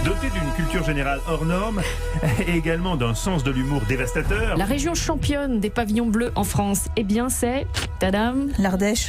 Doté d'une culture générale hors norme et également d'un sens de l'humour dévastateur. La région championne des pavillons bleus en France, eh bien c'est... Tadam, l'Ardèche.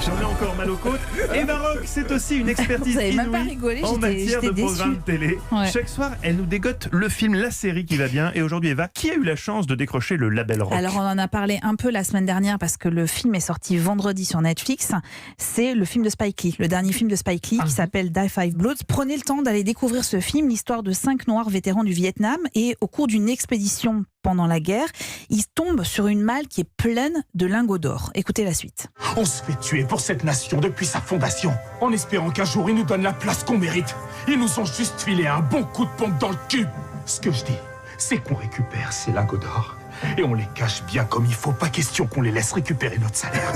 J'en ai encore mal aux côtes. Et Maroc, c'est aussi une expertise Vous avez même pas inouïe rigolé, en matière de j'étais programmes déçue. télé. Ouais. Chaque soir, elle nous dégote le film, la série qui va bien. Et aujourd'hui, Eva, qui a eu la chance de décrocher le label rock? Alors on en a parlé un peu la semaine dernière parce que le film est sorti vendredi sur Netflix. C'est le film de Spike Lee, le dernier film de Spike Lee qui s'appelle Die Five Bloods. Prenez le temps d'aller découvrir ce film, l'histoire de 5 Noirs vétérans du Vietnam. Et au cours d'une expédition pendant la guerre, ils tombent sur une malle qui est pleine de lingots d'or. Écoutez la suite. On se fait tuer pour cette nation depuis sa fondation, en espérant qu'un jour ils nous donnent la place qu'on mérite. Ils nous ont juste filé un bon coup de pompe dans le cul. Ce que je dis, c'est qu'on récupère ces lingots d'or et on les cache bien comme il faut. Pas question qu'on les laisse récupérer notre salaire.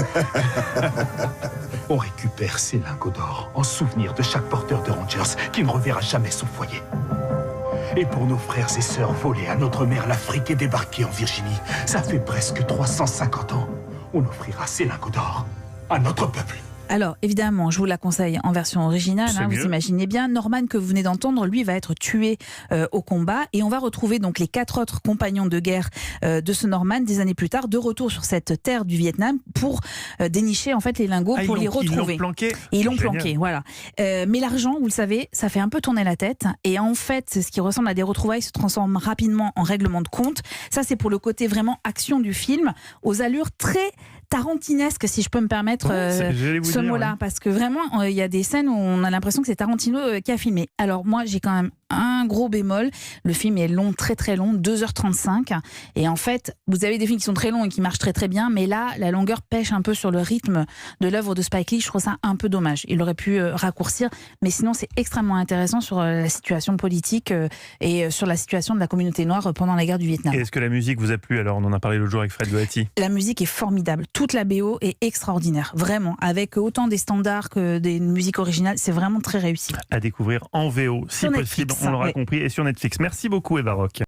On récupère ces lingots d'or en souvenir de chaque porteur de Rangers qui ne reverra jamais son foyer. Et pour nos frères et sœurs volés à notre mère l'Afrique et débarqués en Virginie, ça fait presque 350 ans, on offrira ces lingots d'or à notre peuple. Alors, évidemment, je vous la conseille en version originale. C'est Vous mieux. imaginez bien, Norman, que vous venez d'entendre, lui, va être tué au combat. Et on va retrouver donc les 4 autres compagnons de guerre de ce Norman, des années plus tard, de retour sur cette terre du Vietnam pour dénicher en fait les lingots, pour les retrouver. Ils l'ont planqué. Et ils l'ont Génial. planqué, voilà. Mais l'argent, vous le savez, ça fait un peu tourner la tête. Et en fait, ce qui ressemble à des retrouvailles se transforme rapidement en règlement de compte. Ça, c'est pour le côté vraiment action du film, aux allures très tarantinesques, si je peux me permettre J'allais vous ce dire, mot-là. ouais. Parce que vraiment, il y a des scènes où on a l'impression que c'est Tarantino qui a filmé. Alors moi, j'ai quand même un gros bémol. Le film est long, très très long, 2h35. Et en fait, vous avez des films qui sont très longs et qui marchent très très bien. Mais là, la longueur pêche un peu sur le rythme de l'œuvre de Spike Lee. Je trouve ça un peu dommage. Il aurait pu raccourcir. Mais sinon, c'est extrêmement intéressant sur la situation politique et sur la situation de la communauté noire pendant la guerre du Vietnam. Et est-ce que la musique vous a plu? Alors, on en a parlé l'autre jour avec Fred Goati. La musique est formidable. Toute la BO est extraordinaire. Vraiment. Avec autant des standards que des musiques originales. C'est vraiment très réussi. À découvrir en VO, si Sur possible, Netflix, on l'aura ouais. compris, et sur Netflix. Merci beaucoup, Eva Rock.